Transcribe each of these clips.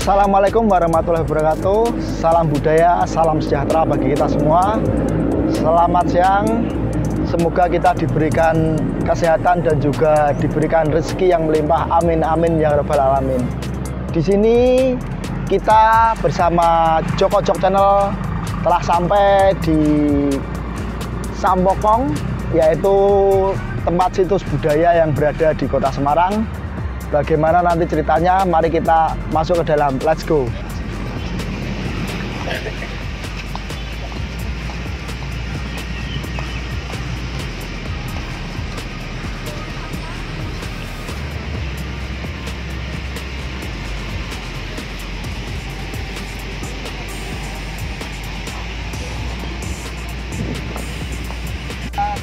Assalamualaikum warahmatullahi wabarakatuh. Salam budaya, salam sejahtera bagi kita semua. Selamat siang. Semoga kita diberikan kesehatan dan juga diberikan rezeki yang melimpah. Amin amin ya rabbal alamin. Di sini kita bersama Joko Jok Channel telah sampai di Sampokong, yaitu tempat situs budaya yang berada di Kota Semarang. Bagaimana nanti ceritanya? Mari kita masuk ke dalam. Let's go.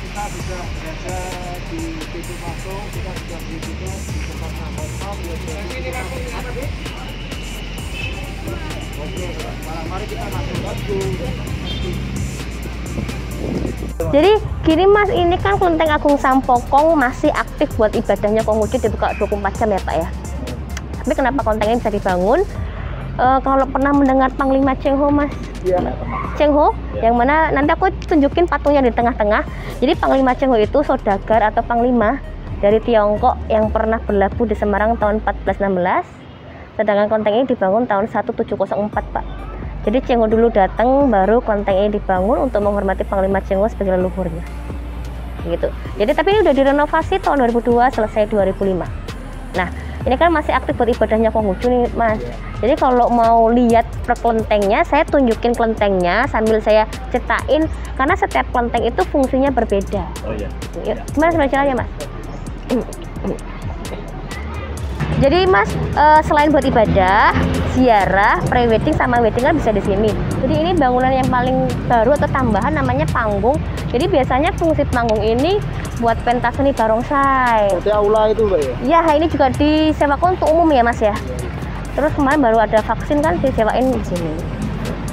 Kita sudah berada di pintu masuk, kita sudah di tempat Sampokong. Oke, mari kita masuk. Jadi gini Mas, ini kan Kelenteng Agung Sampokong masih aktif buat ibadahnya Konghucu, dibuka 24 jam ya Pak ya. Tapi kenapa kelenteng ini bisa dibangun? Kalau pernah mendengar Panglima Cheng Ho Mas, Ya. Cheng Ho, yang mana nanti aku tunjukin patungnya di tengah-tengah. Jadi Panglima Cheng Ho itu saudagar atau panglima dari Tiongkok yang pernah berlabuh di Semarang tahun 1416. Sedangkan kelenteng ini dibangun tahun 1704 Pak. Jadi Cheng Ho dulu datang, baru kelenteng ini dibangun untuk menghormati Panglima Cheng Ho sebagai leluhurnya. Gitu. Jadi tapi ini udah direnovasi tahun 2002, selesai 2005. Nah, ini kan masih aktif buat ibadahnya Konghucu nih Mas. Jadi kalau mau lihat per kelentengnya, saya tunjukin kelentengnya sambil saya ceritain, karena setiap kelenteng itu fungsinya berbeda. Oh iya. Gimana sebenarnya Mas? Jadi Mas, selain buat ibadah, ziarah, pre-wedding sama wedding kan bisa di sini. Jadi ini bangunan yang paling baru atau tambahan namanya panggung. Jadi biasanya fungsi panggung ini buat pentas seni barongsai. Seperti aula itu Mbak ya? Ya, ini juga disewakan untuk umum ya Mas ya. Terus kemarin baru ada vaksin kan disewain di sini.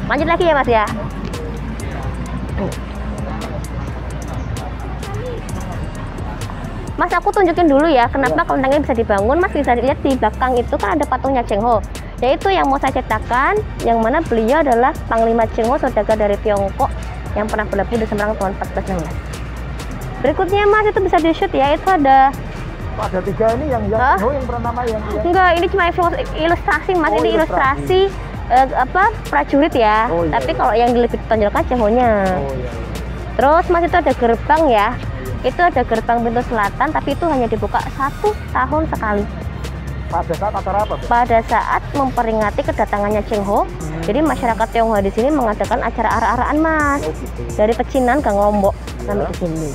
Lanjut lagi ya Mas ya. Mas, aku tunjukin dulu ya kenapa kelentengnya bisa dibangun. Mas bisa lihat di belakang itu kan ada patungnya Cheng Ho. Yaitu yang mau saya ceritakan, yang mana beliau adalah Panglima Cheng Ho, saudagar dari Tiongkok yang pernah berlabuh di Semarang tahun 1416. Berikutnya Mas, itu bisa di shoot ya, itu ada Ada 3 ini yang pernah nama yang enggak, ini cuma ilustrasi Mas. Ini ilustrasi prajurit ya. Oh, iya, tapi iya. kalau yang lebih ditonjolkan Cheng Ho-nya. Oh iya. Terus Mas, itu ada gerbang ya. Itu ada gerbang pintu selatan, tapi itu hanya dibuka 1 tahun sekali. Pada saat acara apa, Mbak? Pada saat memperingati kedatangannya Cheng Ho. Jadi masyarakat Tionghoa di sini mengadakan acara ara-araan Mas. Oh gitu. Dari Pecinan, Gang Lombok sampai ke sini.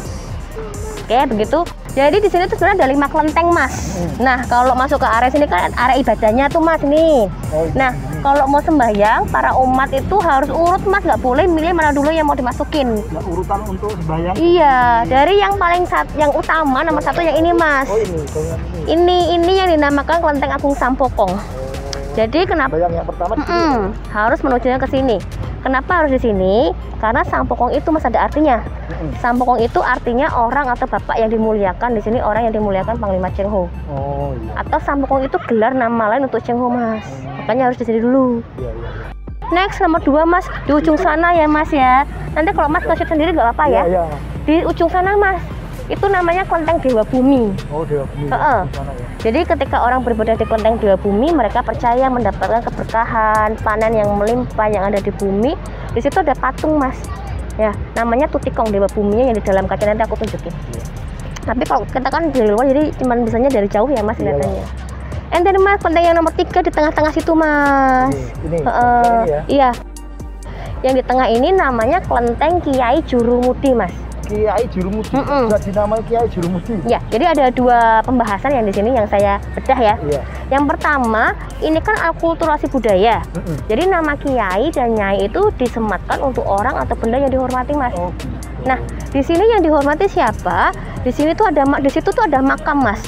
Oke, begitu. Jadi di sini tuh sebenarnya ada 5 kelenteng Mas. Nah, kalau masuk ke area sini kan area ibadahnya tuh Mas nih. Oh, Nah, kalau mau sembahyang, para umat itu harus urut Mas, nggak boleh milih mana dulu yang mau dimasukin. ya, urutan untuk sembahyang. Iya, dari yang paling yang utama nomor 1 yang ini Mas. Oh ini. Ini yang dinamakan Kelenteng Agung Sampokong. Jadi kenapa? Yang pertama di sini. Harus menujunya ke sini. Kenapa harus di sini? Karena Sampokong itu Mas ada artinya. Sampokong itu artinya orang atau bapak yang dimuliakan. Di sini orang yang dimuliakan Panglima Cheng Ho. Oh iya. Atau Sampokong itu gelar nama lain untuk Cheng Ho Mas. Makanya harus di sini dulu. Iya. Next nomor 2 Mas, di ujung sana ya Mas ya. Nanti kalau Mas nge-shoot sendiri nggak apa-apa ya. Iya. Di ujung sana Mas, itu namanya Kelenteng Dewa Bumi. Oh Dewa Bumi. Heeh. Di sana ya. Jadi ketika orang beribadah di Kelenteng Dewa Bumi, mereka percaya mendapatkan keberkahan, panen yang melimpah yang ada di bumi. Di situ ada patung Mas. Ya, namanya Tutikong Dewa Buminya yang di dalam kaca, nanti aku tunjukin. Tapi kalau kita kan dari luar, jadi cuman bisanya dari jauh ya Mas kelihatannya. And then Mas, kelenteng yang nomor 3 di tengah-tengah situ Mas. Ini ya. Iya. Yang di tengah ini namanya Kelenteng Kiai Jurumudi Mas. Kiai Jurumudi. Sudah dinamai Kiai Jurumudi. Ya, jadi ada 2 pembahasan yang di sini yang saya bedah ya. Iya. Yang pertama, ini kan akulturasi budaya. Jadi nama kiai dan nyai itu disematkan untuk orang atau benda yang dihormati Mas. Oh, gitu. Nah, di sini yang dihormati siapa? Di sini tuh di situ tuh ada makam Mas.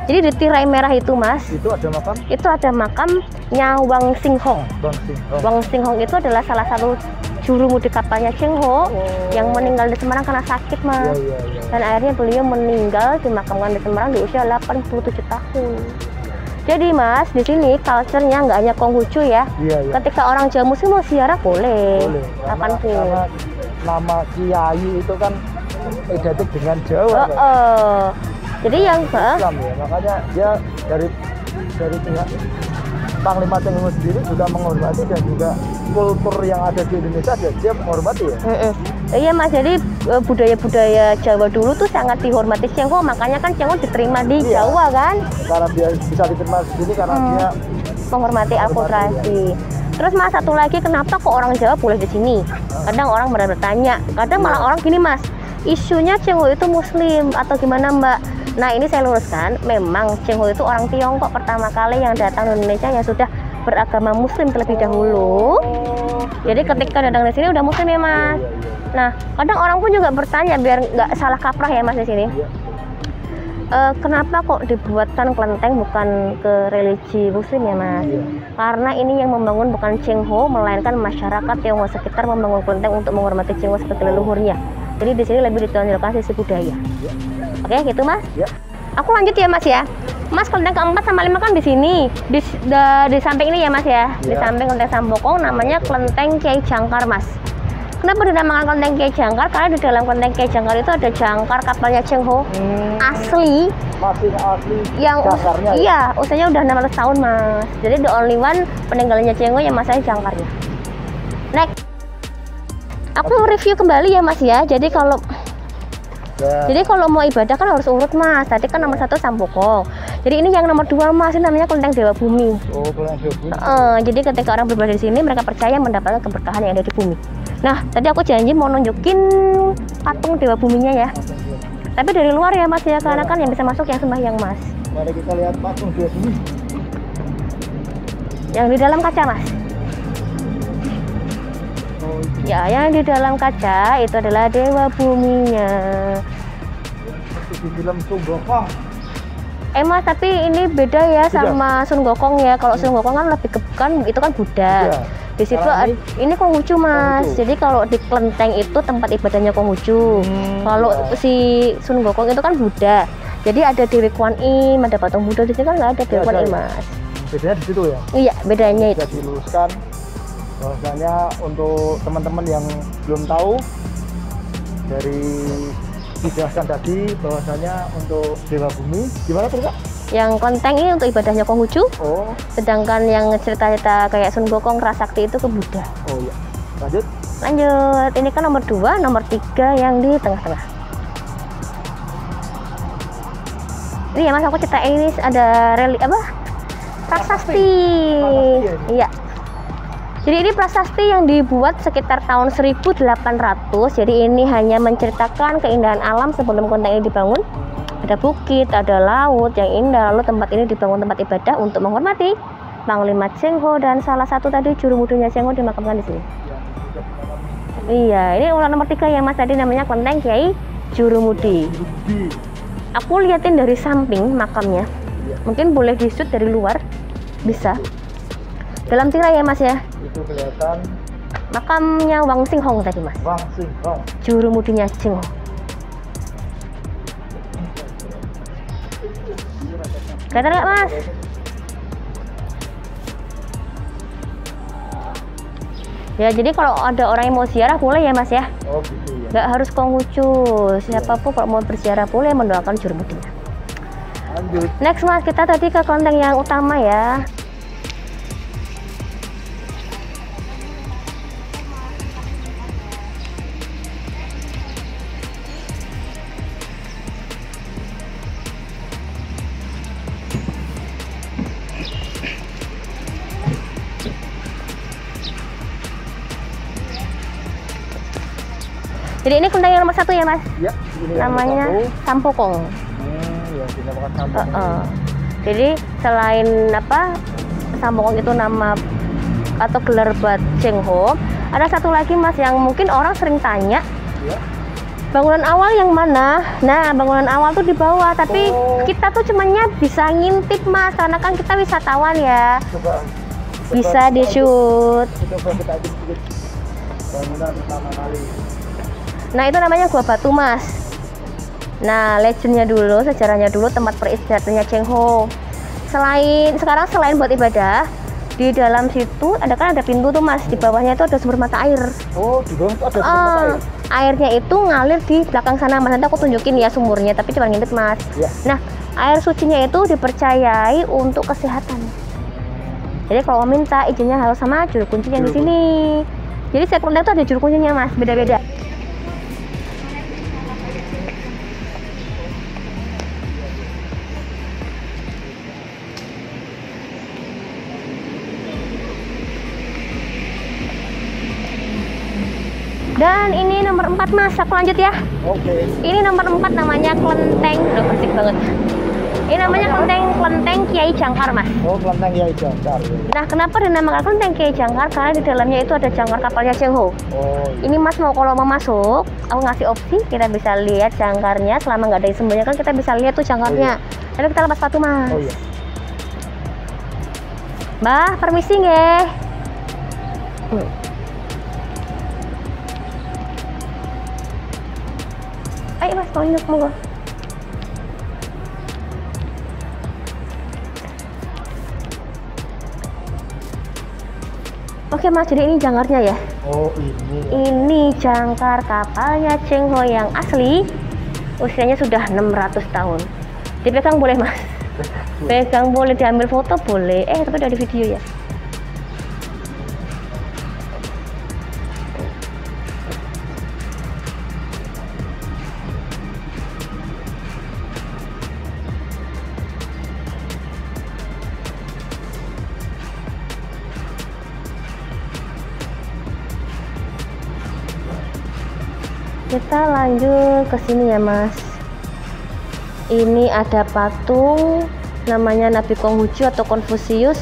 Jadi di tirai merah itu Mas. Itu ada makam? Itu ada makamnya Wang Xinghong. Wang Xinghong itu adalah salah satu jurumudi kapalnya Cheng Ho yang meninggal di Semarang karena sakit Mas. Dan akhirnya beliau meninggal dimakamkan di Semarang di usia 87 tahun. Jadi Mas, di sini culture-nya nggak hanya Konghucu ya. Iya, iya. Ketika orang Jawa Muslim mau ziarah boleh. Boleh. Kapanpun. Karena nama Kiai itu kan identik dengan Jawa. Oh, kan? oh. Jadi yang Islam ya, makanya dia dari pihak Panglima Cengho sendiri juga menghormati dan juga kultur yang ada di Indonesia dia menghormati ya. Iya Mas, jadi budaya-budaya Jawa dulu tuh sangat dihormati Cengho, makanya kan Cengho diterima di Jawa kan? Karena dia bisa diterima di sini karena dia menghormati akulturasi. Terus Mas, satu lagi, kenapa kok orang Jawa boleh di sini? Kadang orang bertanya, kadang malah orang gini Mas, isunya Cengho itu Muslim atau gimana Mbak? Nah ini saya luruskan, memang Cengho itu orang Tiongkok pertama kali yang datang ke Indonesia yang sudah beragama Muslim terlebih dahulu. Jadi ketika datang di sini udah Muslim ya Mas. Nah kadang orang pun juga bertanya biar nggak salah kaprah ya Mas di sini. Kenapa kok dibuatkan kelenteng bukan ke religi Muslim ya Mas? Karena ini yang membangun bukan Cengho, melainkan masyarakat Tionghoa sekitar membangun kelenteng untuk menghormati Cengho sebagai leluhurnya. Jadi di sini lebih ditonjolkan sisi budaya. Oke, gitu Mas. Aku lanjut ya Mas ya. Mas, kelenteng keempat sama 5 kan di sini. Di samping ini ya Mas ya. Di samping kelenteng Sampokong namanya kelenteng Kiai Jangkar Mas. Kenapa dinamakan kelenteng Kiai Jangkar? Karena di dalam kelenteng Kiai Jangkar itu ada jangkar kapalnya Cengho asli. Masih asli yang jangkarnya. Iya, usianya udah 600 tahun Mas. Jadi the only one peninggalannya Cengho yang masanya jangkarnya. Next. Aku review kembali ya Mas ya. Jadi kalau mau ibadah kan harus urut Mas. Tadi kan nomor 1 Sampokong. Jadi ini yang nomor 2 Mas, ini namanya kelenteng Dewa Bumi. Oh, kelenteng Dewa Bumi. Jadi ketika orang beribadah di sini mereka percaya mendapatkan keberkahan yang ada di bumi. Nah, tadi aku janji mau nunjukin patung Dewa Buminya ya. Tapi dari luar ya Mas ya, karena kan yang bisa masuk yang sembahyang Mas. Mari kita lihat patung Dewa Bumi. Yang di dalam kaca Mas. Ya, yang di dalam kaca itu adalah Dewa Buminya. Di film Sun Gokong. Mas, tapi ini beda ya sama Sun Gokong ya. Kalau Sun Gokong kan lebih itu kan Buddha. Di situ ini Konghucu Mas. Jadi kalau di kelenteng itu tempat ibadahnya Konghucu. Kalau si Sun Gokong itu kan Buddha. Jadi ada Dewi Kwan Im, ada patung Buddha. Di sini kan nggak ada Dewi Kwan Im Mas. Bedanya di situ ya? Iya, bedanya itu. Bisa diluruskan. Bahwasanya untuk teman-teman yang belum tahu, dari dijelaskan tadi bahwasanya untuk Dewa Bumi gimana tuh Kak? Yang kelenteng ini untuk ibadahnya Konghucu. Sedangkan yang cerita-cerita kayak Sun Gokong, Kerasakti itu ke Buddha. Oh iya. Lanjut. Ini kan nomor 2, nomor 3 yang di tengah-tengah. Ini ya Mas, aku ceritain ini ada prasasti. Iya. Jadi ini prasasti yang dibuat sekitar tahun 1800. Jadi ini hanya menceritakan keindahan alam sebelum kelenteng ini dibangun. Ada bukit, ada laut yang indah. Lalu tempat ini dibangun tempat ibadah untuk menghormati Panglima Cengho dan salah satu tadi juru mudinya Cengho dimakamkan di sini. Iya, ini ulang nomor 3 ya Mas, tadi namanya kelenteng Kiai Jurumudi. Aku liatin dari samping makamnya. Mungkin boleh di-shoot dari luar. Bisa. Dalam tirai ya Mas ya. Itu kelihatan makamnya Wang Xinghong tadi Mas. Wang Xinghong. Juru mudinya Cengho. Kelihatan nggak Mas? Ya, jadi kalau ada orang yang mau ziarah boleh ya Mas ya. Oh gitu ya. Nggak harus Konghucu. Siapapun kalau mau berziarah boleh mendoakan juru mudinya. Lanjut. Next Mas, kita tadi ke kelenteng yang utama ya. Jadi ini kelenteng yang nomor 1 ya Mas? Ya, ini namanya Sampokong. Ya, dinamakan Sampokong. Jadi selain Sampokong itu nama atau gelar buat Cengho, ada satu lagi Mas yang mungkin orang sering tanya. Bangunan awal yang mana? Nah, bangunan awal tuh di bawah, tapi kita tuh cumannya bisa ngintip Mas, karena kan kita wisatawan ya. Bisa di-shoot. Coba kita sedikit bangunan pertama kali. Nah, itu namanya Gua Batu Mas. Nah, legendnya dulu, sejarahnya dulu tempat peristirahatannya Cengho. Selain buat ibadah, di dalam situ ada pintu tuh Mas, di bawahnya itu ada sumber mata air. Oh, di bawah itu ada sumber mata air. Airnya itu ngalir di belakang sana Mas. Nanti aku tunjukin ya sumurnya, tapi cuma ngintip Mas. Ya. Nah, air sucinya itu dipercayai untuk kesehatan. Jadi kalau mau minta izinnya harus sama juru kunci yang di sini. Jadi setiap kelenteng itu ada juru kuncinya Mas, beda-beda. Dan ini nomor 4 Mas, aku lanjut ya. Oke. Ini nomor 4 namanya kelenteng, udah bersih banget. Ini namanya kelenteng Kiai Jangkar Mas. Oh, kelenteng Kiai Jangkar. Nah, kenapa dinamakan kelenteng Kiai Jangkar? Karena di dalamnya itu ada jangkar kapalnya Cheng Ho. Oh, iya. Ini Mas kalau mau masuk, aku ngasih opsi, kita bisa lihat jangkarnya selama nggak ada yang sembunyi kan kita bisa lihat tuh jangkarnya. Tapi kita lepas sepatu Mas. Oh iya. Mbah, permisi nggih. Ayo Mas, mau nyuk monggo. Oke Mas, jadi ini jangkarnya ya. Oh, ini. Ini jangkar kapalnya Cheng Ho yang asli. Usianya sudah 600 tahun. Dipegang boleh Mas. Pegang boleh, diambil foto boleh. Tapi dari video ya. Kita lanjut ke sini ya Mas. Ini ada patung namanya Nabi Konghucu atau Konfusius.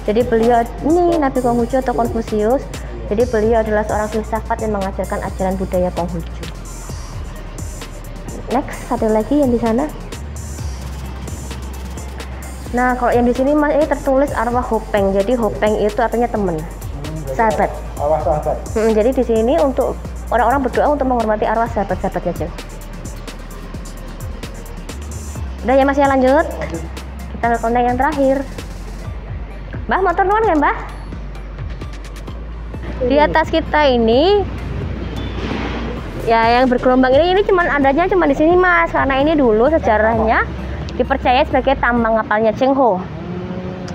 Jadi beliau ini Nabi Konghucu atau Konfusius. Jadi beliau adalah seorang filsafat yang mengajarkan ajaran budaya Konghucu. Next, ada lagi yang di sana. Nah, kalau yang di sini Mas ini tertulis arwah Hopeng. Jadi Hopeng itu artinya teman, sahabat. Arwah sahabat. Jadi di sini untuk orang-orang berdoa untuk menghormati arwah sahabat-sahabatnya Ceng. Udah ya Mas ya, lanjut. Kita ke kelenteng yang terakhir. Mbah, motor nuan ya Mbah? Di atas kita ini ya yang bergelombang ini adanya cuma di sini Mas, karena ini dulu sejarahnya dipercaya sebagai tambang kapalnya Cheng Ho.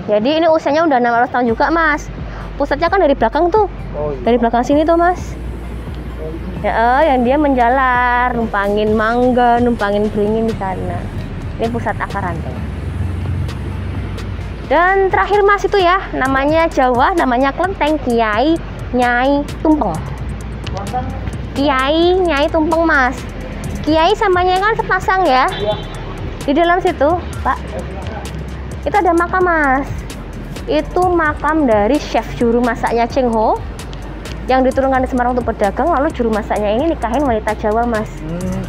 Jadi ini usianya udah 600 tahun juga Mas. Pusatnya kan dari belakang tuh. Oh, iya. Dari belakang sini tuh Mas. Ya, yang dia menjalar, numpangin mangga, numpangin beringin di sana. Ini pusat akar ranting. Dan terakhir Mas itu ya, namanya Jawa, namanya kelenteng Kiai Nyai Tumpeng. Kiai Nyai Tumpeng Mas. Kiai samanya kan sepasang ya. Di dalam situ, Pak, itu ada makam Mas. Itu makam dari chef juru masaknya Cheng Ho yang diturunkan di Semarang untuk berdagang, lalu juru masaknya ini nikahin wanita Jawa Mas.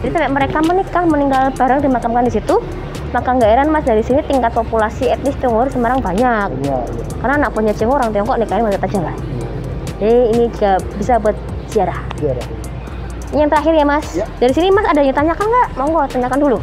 Jadi sampai mereka meninggal bareng dimakamkan di situ. Maka nggak heran Mas, dari sini tingkat populasi etnis Tionghoa di Semarang banyak. Karena anak punya Cheng Ho orang Tiongkok nikahin wanita Jawa. Jadi ini juga bisa buat ziarah. Ini yang terakhir ya Mas. Dari sini Mas ada yang tanyakan nggak? Monggo tanyakan dulu.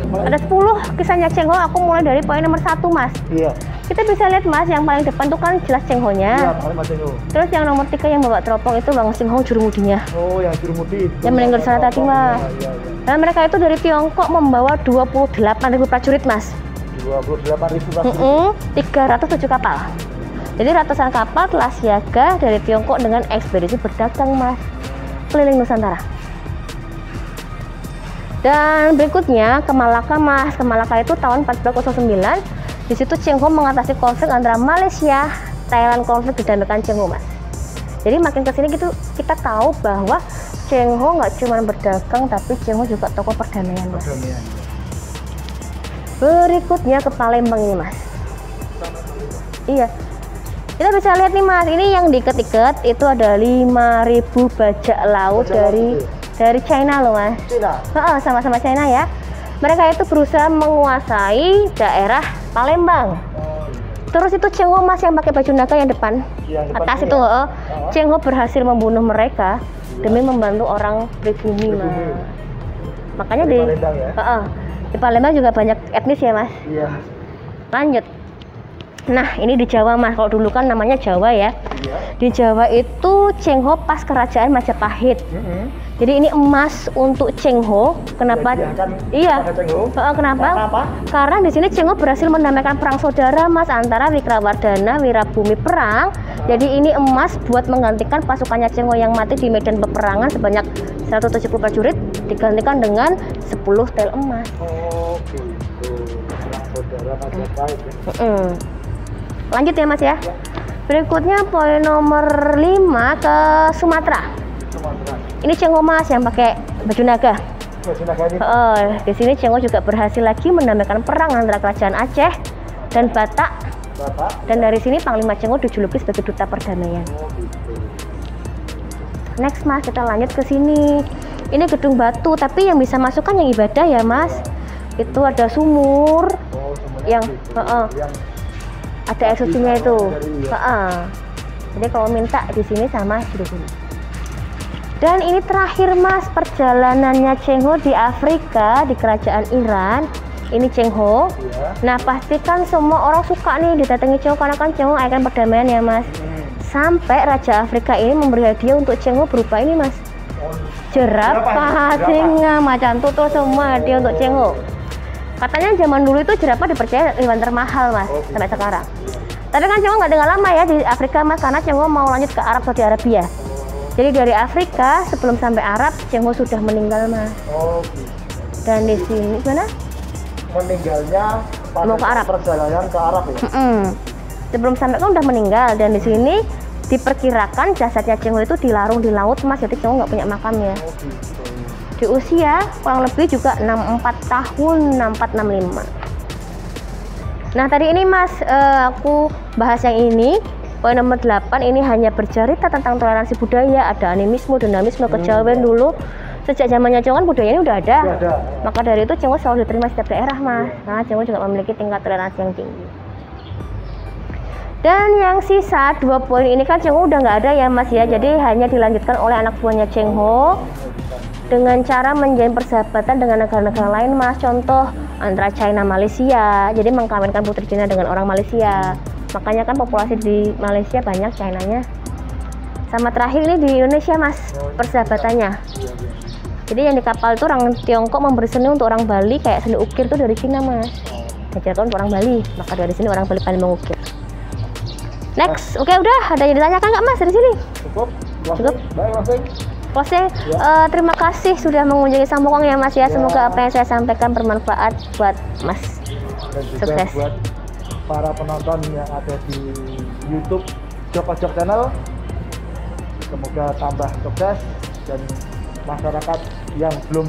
Ada 10 kisahnya Cheng Ho. Aku mulai dari poin nomor 1 Mas. Iya. Kita bisa lihat Mas, yang paling depan tuh kan jelas Cheng Ho-nya. Iya, Cheng Ho. Terus yang nomor 3 yang bawa teropong itu Bang Cheng Ho jurumudinya. Oh, yang jurumudi. Yang meninggal di sana tadi Mas. Dan mereka itu dari Tiongkok membawa 28.000 prajurit Mas. 28.000 prajurit. 307 kapal. Jadi ratusan kapal telah siaga dari Tiongkok dengan ekspedisi berdagang Mas keliling Nusantara. Dan berikutnya ke Malaka Mas. Ke Malaka itu tahun 1409. Di situ Cheng Ho mengatasi konflik antara Malaysia, Thailand, konflik didamaikan Cheng Ho Mas. Jadi makin kesini gitu kita tahu bahwa Cheng Ho nggak cuma berdagang, tapi Cheng Ho juga tokoh perdamaian Mas. Berikutnya ke Palembang ini Mas. Iya. Kita bisa lihat nih Mas, ini yang diikat-ikat itu ada 5.000 bajak laut dari China loh Mas. Sama-sama China ya. Mereka itu berusaha menguasai daerah Palembang. Terus itu Cheng Ho Mas yang pakai baju naga yang depan, atas itu Cheng Ho berhasil membunuh mereka demi membantu orang pribumi Mas. Makanya di Palembang juga banyak etnis ya Mas. Iya. Lanjut. Nah, ini di Jawa Mas. Kalau dulu kan namanya Jawa ya. Iya. Di Jawa itu Cengho pas kerajaan Majapahit. Jadi ini emas untuk Cengho. Kenapa? Iya. Kenapa? Karena di sini Cengho berhasil mendamaikan perang saudara Mas antara Wikrawardana, Wirabumi perang. Jadi ini emas buat menggantikan pasukannya Cengho yang mati di medan peperangan sebanyak 170 prajurit digantikan dengan 10 tel emas. Oh, gitu. Perang saudara Majapahit. Lanjut ya Mas ya. Berikutnya poin nomor 5 ke Sumatera. Ini Cengho Mas yang pakai baju naga. Di sini Cengho juga berhasil lagi mendamaikan perang antara kerajaan Aceh dan Batak. Dan dari sini Panglima Cengho dijuluki sebagai duta perdamaian. Next Mas, kita lanjut ke sini. Ini gedung batu, tapi yang bisa masuk kan yang ibadah ya Mas. Itu ada sumur yang ada air sucinya itu. Jadi kalau minta di sini sama juru. Dan ini terakhir Mas, perjalanannya Cengho di Afrika di kerajaan Iran. Ini Cengho. Nah, pastikan semua orang suka nih didatangi Cengho karena kan Cengho ikon perdamaian ya Mas. Sampai Raja Afrika ini memberi hadiah untuk Cengho berupa ini Mas. Jerapah, singa, macan tutul semua hadiah untuk Cengho. Katanya zaman dulu itu jerapah dipercaya hewan termahal Mas, sampai sekarang. Tapi kan Cengho nggak tinggal lama ya di Afrika Mas, karena Cengho mau lanjut ke Arab Saudi Arabia. Jadi dari Afrika sebelum sampai Arab Cengho sudah meninggal Mas. Dan di sini gimana? Meninggalnya mau ke Arab. Perjalanan ke Arab ya. Sebelum sampai kan udah meninggal, dan di sini diperkirakan jasadnya Cengho itu dilarung di laut Mas, jadi Cengho nggak punya makamnya. Di usia kurang lebih juga 64 tahun, 6465. Nah tadi ini Mas, aku bahas yang ini. Poin nomor 8 ini hanya bercerita tentang toleransi budaya, ada animisme, dinamisme, kejawen dulu. Sejak zamannya Cengho kan budaya ini udah ada. Maka dari itu Cengho selalu diterima setiap daerah Mas. Karena Cengho juga memiliki tingkat toleransi yang tinggi. Dan yang sisa 2 poin ini kan Cengho udah nggak ada ya Mas ya. Jadi hanya dilanjutkan oleh anak buahnya Cengho dengan cara menjalin persahabatan dengan negara-negara lain Mas. Contoh antara China Malaysia, jadi mengkawinkan putri Cina dengan orang Malaysia. Makanya kan populasi di Malaysia banyak Chinanya. Sama terakhir ini di Indonesia Mas, persahabatannya. Jadi yang di kapal itu orang Tiongkok memberi seni untuk orang Bali, kayak seni ukir itu dari Cina Mas. Diajarkan untuk orang Bali, maka dari sini orang Bali pandai mengukir. Next, oke udah, ada yang ditanyakan nggak Mas dari sini? Cukup. Baik, langsung. Closing. Terima kasih sudah mengunjungi Sampokong ya Mas ya. Semoga apa yang saya sampaikan bermanfaat buat Mas. Dan juga sukses buat para penonton yang ada di YouTube Jok Channel. Semoga tambah sukses, dan masyarakat yang belum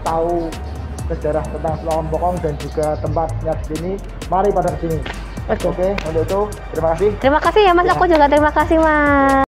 tahu sejarah tentang Sampokong dan juga tempatnya di sini, mari pada ke sini. Oke, untuk itu terima kasih. Terima kasih ya Mas, aku juga terima kasih Mas.